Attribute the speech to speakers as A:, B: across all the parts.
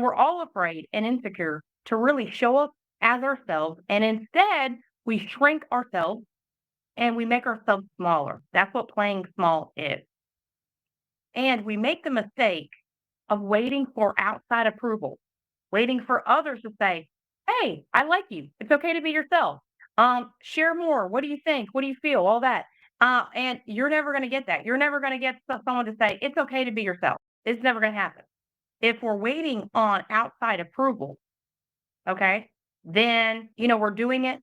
A: We're all afraid and insecure to really show up as ourselves, and instead, we shrink ourselves and we make ourselves smaller. That's what playing small is. And we make the mistake of waiting for outside approval, waiting for others to say, "Hey, I like you. It's okay to be yourself. Share more. What do you think? What do you feel?" All that. And you're never going to get that. You're never going to get someone to say, "It's okay to be yourself." It's never going to happen. If we're waiting on outside approval, okay, then, we're doing it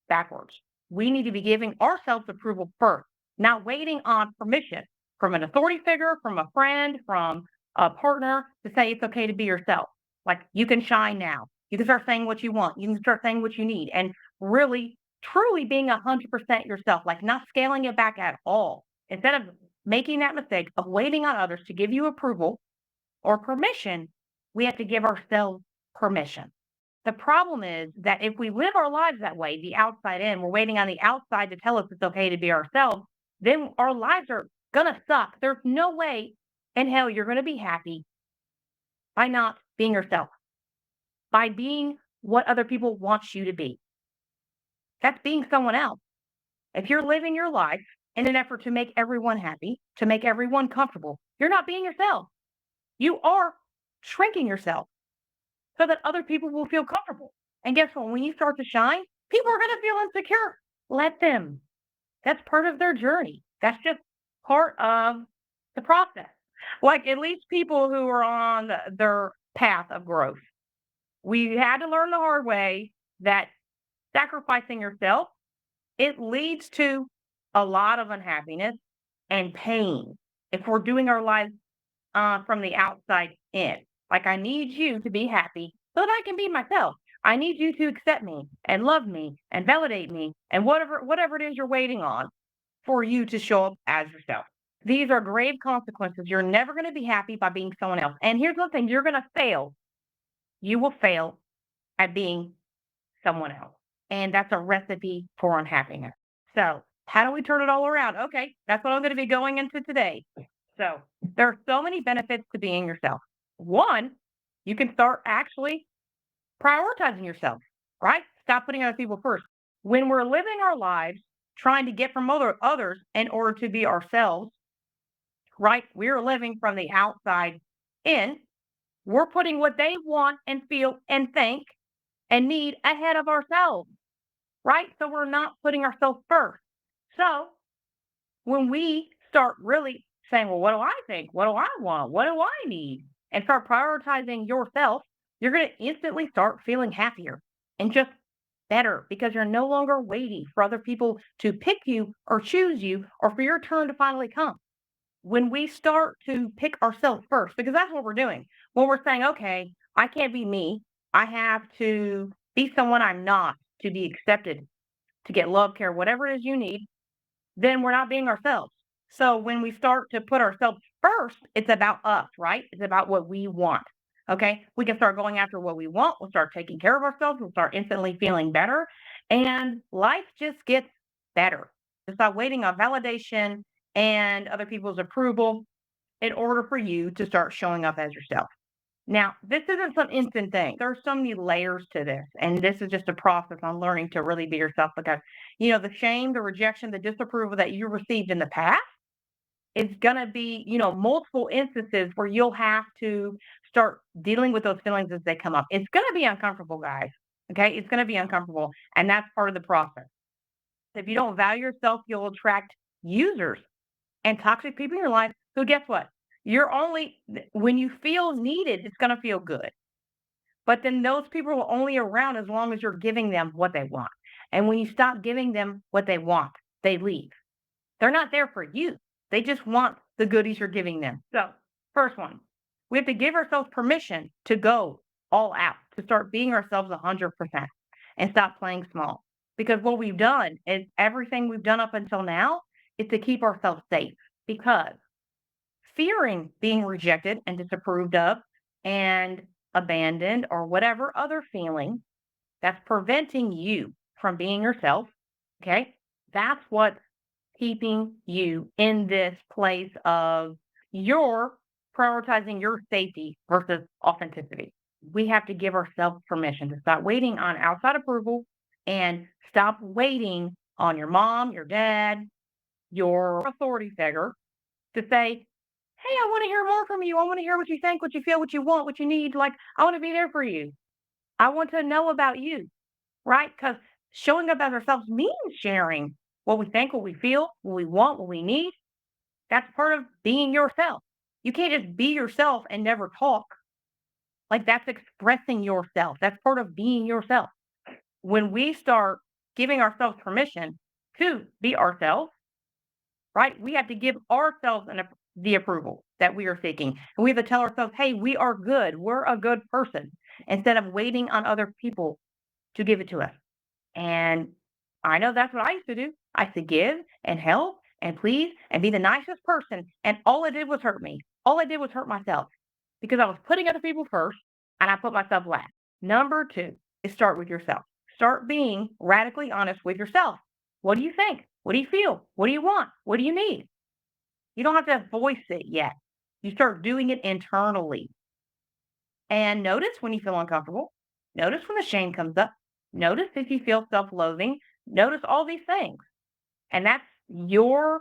A: backwards. We need to be giving ourselves approval first, not waiting on permission from an authority figure, from a friend, from a partner to say it's okay to be yourself. Like you can shine now. You can start saying what you want. You can start saying what you need and really, truly being 100% yourself, like not scaling it back at all. Instead of making that mistake of waiting on others to give you approval or permission, we have to give ourselves permission. The problem is that if we live our lives that way, the outside in, we're waiting on the outside to tell us it's okay to be ourselves, then our lives are gonna suck. There's no way in hell you're gonna be happy by not being yourself, by being what other people want you to be. That's being someone else. If you're living your life in an effort to make everyone happy, to make everyone comfortable, you're not being yourself. You are shrinking yourself so that other people will feel comfortable. And guess what? When you start to shine, people are going to feel insecure. Let them. That's part of their journey. That's just part of the process. Like at least people who are on their path of growth. We had to learn the hard way that sacrificing yourself, it leads to a lot of unhappiness and pain if we're doing our lives from the outside in. Like, I need you to be happy so that I can be myself. I need you to accept me and love me and validate me and whatever it is you're waiting on for you to show up as yourself. These are grave consequences. You're never going to be happy by being someone else. And here's one thing, you're going to fail. You will fail at being someone else. And that's a recipe for unhappiness. So, how do we turn it all around? Okay, that's what I'm going to be going into today. So, there are so many benefits to being yourself. One, you can start actually prioritizing yourself, right? Stop putting other people first. When we're living our lives trying to get from others in order to be ourselves, right? We're living from the outside in. We're putting what they want and feel and think and need ahead of ourselves, right? So we're not putting ourselves first. So when we start really saying, well, what do I think? What do I want? What do I need? And start prioritizing yourself, you're going to instantly start feeling happier and just better because you're no longer waiting for other people to pick you or choose you or for your turn to finally come. When we start to pick ourselves first, because that's what we're doing, when we're saying, okay, I can't be me, I have to be someone I'm not to be accepted, to get love, care, whatever it is you need, then we're not being ourselves. So when we start to put ourselves first, it's about us, right? It's about what we want. Okay. We can start going after what we want. We'll start taking care of ourselves. We'll start instantly feeling better. And life just gets better. It's not waiting on validation and other people's approval in order for you to start showing up as yourself. Now, this isn't some instant thing. There are so many layers to this, and this is just a process on learning to really be yourself because, the shame, the rejection, the disapproval that you received in the past, it's gonna be, multiple instances where you'll have to start dealing with those feelings as they come up. It's gonna be uncomfortable, guys. Okay? It's gonna be uncomfortable, and that's part of the process. If you don't value yourself, you'll attract users and toxic people in your life who, guess what? You're only when you feel needed, it's gonna feel good. But then those people are only around as long as you're giving them what they want. And when you stop giving them what they want, they leave. They're not there for you. They just want the goodies you're giving them. So, first one, we have to give ourselves permission to go all out, to start being ourselves 100% and stop playing small. Because what we've done is everything we've done up until now is to keep ourselves safe because fearing being rejected and disapproved of and abandoned or whatever other feeling that's preventing you from being yourself, okay? That's what's keeping you in this place of you're prioritizing your safety versus authenticity. We have to give ourselves permission to stop waiting on outside approval and stop waiting on your mom, your dad, your authority figure to say, hey, I want to hear more from you. I want to hear what you think, what you feel, what you want, what you need. Like, I want to be there for you. I want to know about you, right? Because showing up as ourselves means sharing what we think, what we feel, what we want, what we need. That's part of being yourself. You can't just be yourself and never talk. Like, that's expressing yourself. That's part of being yourself. When we start giving ourselves permission to be ourselves, right? We have to give ourselves the approval that we are seeking. And we have to tell ourselves, hey, we are good. We're a good person instead of waiting on other people to give it to us. And I know that's what I used to do. I used to give and help and please and be the nicest person. And all it did was hurt me. All I did was hurt myself because I was putting other people first and I put myself last. Number two is start with yourself. Start being radically honest with yourself. What do you think? What do you feel? What do you want? What do you need? You don't have to voice it yet. You start doing it internally. And notice when you feel uncomfortable. Notice when the shame comes up. Notice if you feel self loathing. Notice all these things. And that's your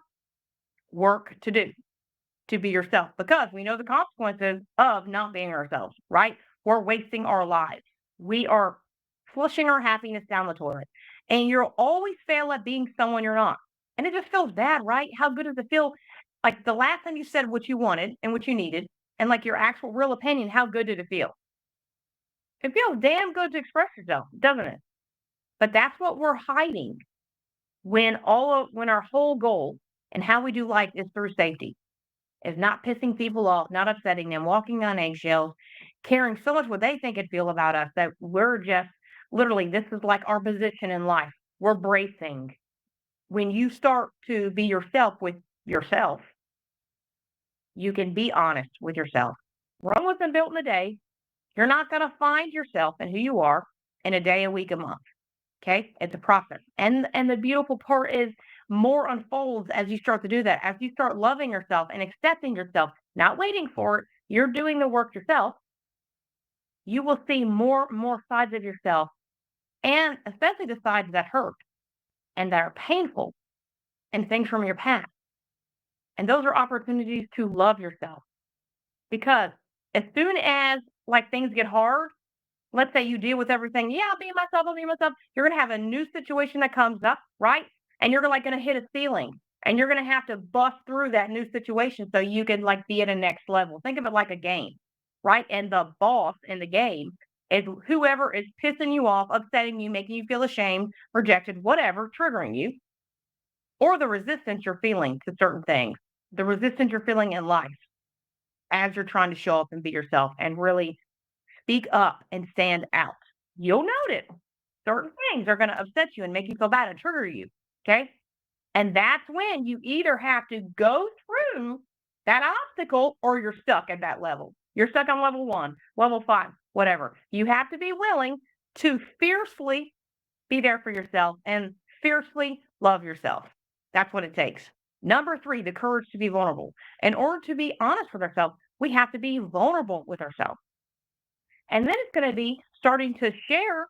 A: work to do to be yourself because we know the consequences of not being ourselves, right? We're wasting our lives. We are flushing our happiness down the toilet. And you'll always fail at being someone you're not. And it just feels bad, right? How good does it feel? Like the last time you said what you wanted and what you needed, and like your actual real opinion, how good did it feel? It feels damn good to express yourself, doesn't it? But that's what we're hiding when our whole goal and how we do life is through safety, is not pissing people off, not upsetting them, walking on eggshells, caring so much what they think and feel about us that we're just literally this is like our position in life. We're bracing. When you start to be yourself with yourself, you can be honest with yourself. Rome wasn't built in a day. You're not going to find yourself and who you are in a day, a week, a month. Okay? It's a process. And the beautiful part is more unfolds as you start to do that. As you start loving yourself and accepting yourself, not waiting for it, you're doing the work yourself. You will see more sides of yourself and especially the sides that hurt and that are painful and things from your past. And those are opportunities to love yourself because as soon as like things get hard, let's say you deal with everything. Yeah, I'll be myself. I'll be myself. You're going to have a new situation that comes up, right? And you're like going to hit a ceiling and you're going to have to bust through that new situation so you can like be at a next level. Think of it like a game, right? And the boss in the game is whoever is pissing you off, upsetting you, making you feel ashamed, rejected, whatever, triggering you, or the resistance you're feeling to certain things, the resistance you're feeling in life as you're trying to show up and be yourself and really speak up and stand out. You'll notice certain things are going to upset you and make you feel bad and trigger you. Okay. And that's when you either have to go through that obstacle or you're stuck at that level. You're stuck on level one, level five, whatever. You have to be willing to fiercely be there for yourself and fiercely love yourself. That's what it takes. Number three, the courage to be vulnerable. In order to be honest with ourselves, we have to be vulnerable with ourselves. And then it's going to be starting to share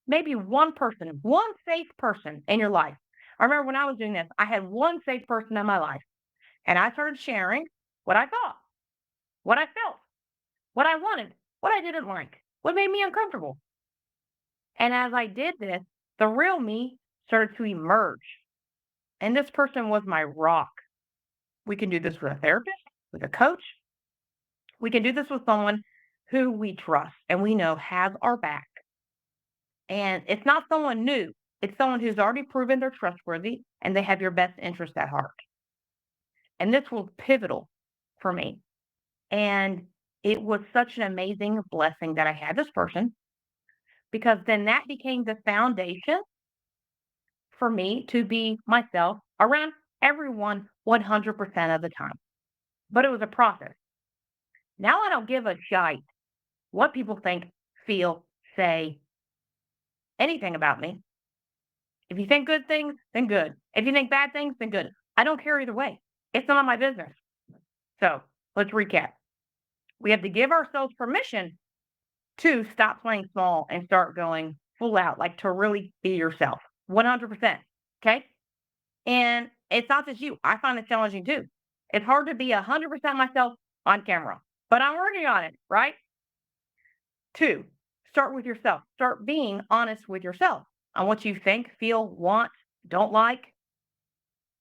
A: maybe one person, one safe person in your life. I remember when I was doing this, I had one safe person in my life, and I started sharing what I thought, what I felt, what I wanted, what I didn't like, what made me uncomfortable. And as I did this, the real me started to emerge. And this person was my rock. We can do this with a therapist, with a coach. We can do this with someone who we trust and we know has our back. And it's not someone new. It's someone who's already proven they're trustworthy and they have your best interest at heart. And this was pivotal for me. And it was such an amazing blessing that I had this person because then that became the foundation for me to be myself around everyone 100% of the time. But it was a process. Now I don't give a shite what people think, feel, say, anything about me. If you think good things, then good. If you think bad things, then good. I don't care either way. It's none of my business. So let's recap. We have to give ourselves permission 2, stop playing small and start going full out, like to really be yourself 100%. Okay. And it's not just you. I find it challenging too. It's hard to be 100% myself on camera, but I'm working on it, right? 2, start with yourself. Start being honest with yourself on what you think, feel, want, don't like,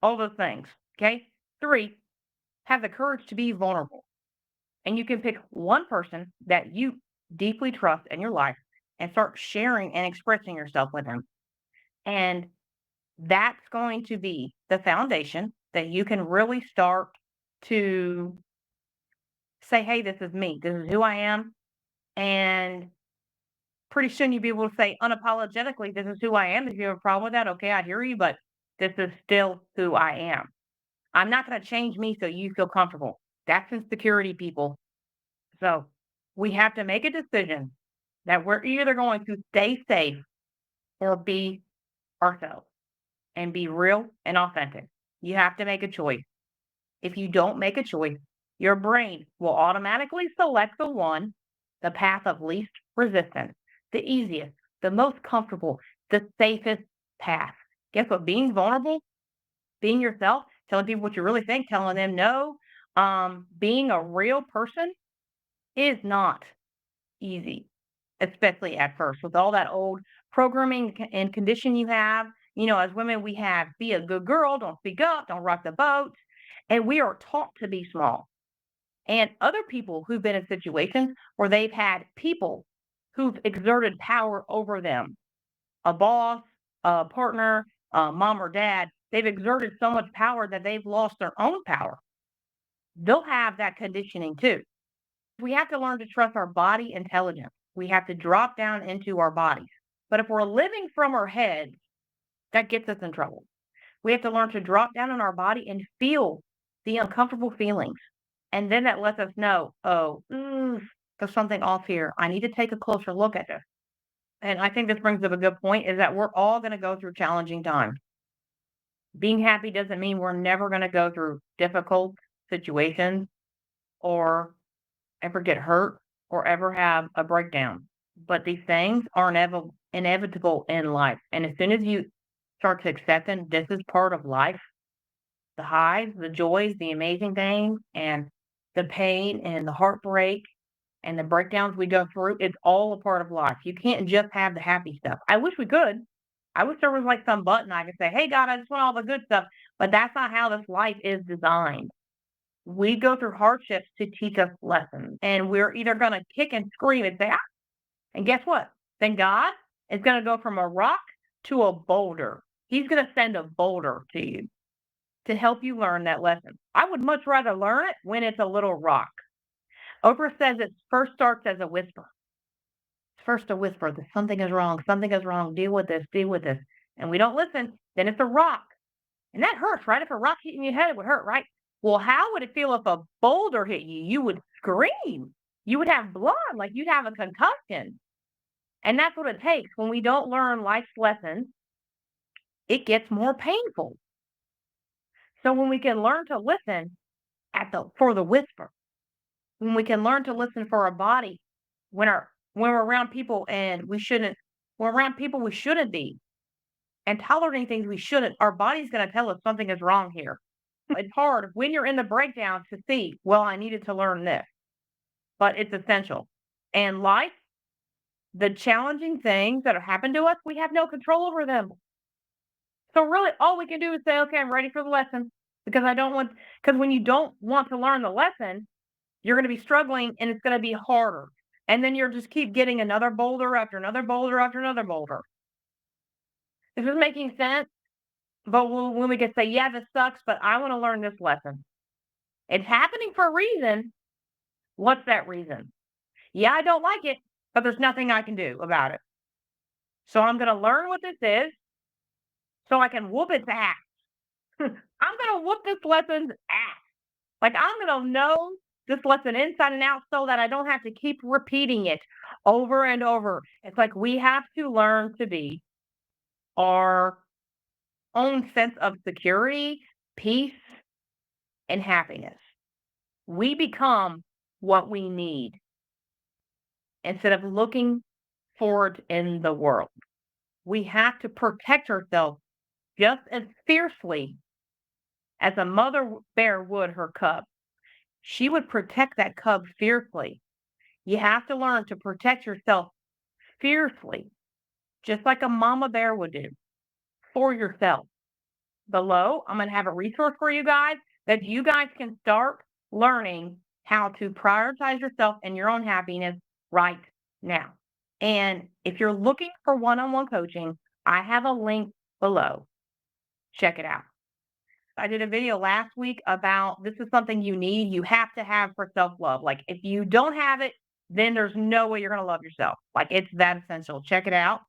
A: all those things. Okay. 3, have the courage to be vulnerable. And you can pick one person that you deeply trust in your life and start sharing and expressing yourself with them. And that's going to be the foundation that you can really start to say, hey, this is me. This is who I am. And pretty soon you'll be able to say unapologetically, this is who I am. If you have a problem with that, okay, I hear you, but this is still who I am. I'm not going to change me so you feel comfortable. That's insecurity, people. So we have to make a decision that we're either going to stay safe or be ourselves and be real and authentic. You have to make a choice. If you don't make a choice, your brain will automatically select the path of least resistance, the easiest, the most comfortable, the safest path. Guess what? Being vulnerable, being yourself, telling people what you really think, telling them no, being a real person is not easy, especially at first with all that old programming and condition you have. As women, we have be a good girl, don't speak up, don't rock the boat. And we are taught to be small. And other people who've been in situations where they've had people who've exerted power over them, a boss, a partner, mom or dad, they've exerted so much power that they've lost their own power. They'll have that conditioning too. We have to learn to trust our body intelligence. We have to drop down into our bodies. But if we're living from our heads, that gets us in trouble. We have to learn to drop down in our body and feel the uncomfortable feelings. And then that lets us know, oh, there's something off here. I need to take a closer look at this. And I think this brings up a good point is that we're all going to go through challenging times. Being happy doesn't mean we're never going to go through difficult situations or ever get hurt or ever have a breakdown. But these things are inevitable in life. And as soon as you start to accept them, this is part of life, the highs, the joys, the amazing things, and the pain and the heartbreak and the breakdowns we go through, it's all a part of life. You can't just have the happy stuff. I wish we could. I wish there was like some button I could say, hey, God, I just want all the good stuff. But that's not how this life is designed. We go through hardships to teach us lessons. And we're either going to kick and scream and say, ah, and guess what? Then God is going to go from a rock to a boulder. He's going to send a boulder to you to help you learn that lesson. I would much rather learn it when it's a little rock. Oprah says it first starts as a whisper. First a whisper that something is wrong, deal with this. And we don't listen, then it's a rock. And that hurts, right? If a rock hit you in your head, it would hurt, right? Well, how would it feel if a boulder hit you? You would scream. You would have blood, like you'd have a concussion. And that's what it takes. When we don't learn life's lessons, it gets more painful. So when we can learn to listen for the whisper, when we can learn to listen for our body when we're around people and we're around people we shouldn't be and tolerating things we shouldn't, our body's going to tell us something is wrong here. It's hard when you're in the breakdown to see, well, I needed to learn this, but it's essential. And life, the challenging things that have happened to us, we have no control over them. So really all we can do is say, okay, I'm ready for the lesson because when you don't want to learn the lesson, you're going to be struggling and it's going to be harder. And then you're just keep getting another boulder after another boulder after another boulder. This is making sense. But when we can say, yeah, this sucks, but I want to learn this lesson. It's happening for a reason. What's that reason? Yeah, I don't like it, but there's nothing I can do about it. So I'm going to learn what this is so I can whoop its ass. I'm going to whoop this lesson's ass. Like I'm going to know this lesson inside and out so that I don't have to keep repeating it over and over. It's like we have to learn to be our own sense of security, peace, and happiness. We become what we need. instead of looking for it in the world. We have to protect ourselves just as fiercely as a mother bear would her cub. She would protect that cub fiercely. You have to learn to protect yourself fiercely, just like a mama bear would do for yourself. Below, I'm going to have a resource for you guys that you guys can start learning how to prioritize yourself and your own happiness right now. And if you're looking for one on one coaching, I have a link below. Check it out. I did a video last week about this is something you need, you have to have for self love. Like, if you don't have it, then there's no way you're going to love yourself. Like, it's that essential. Check it out.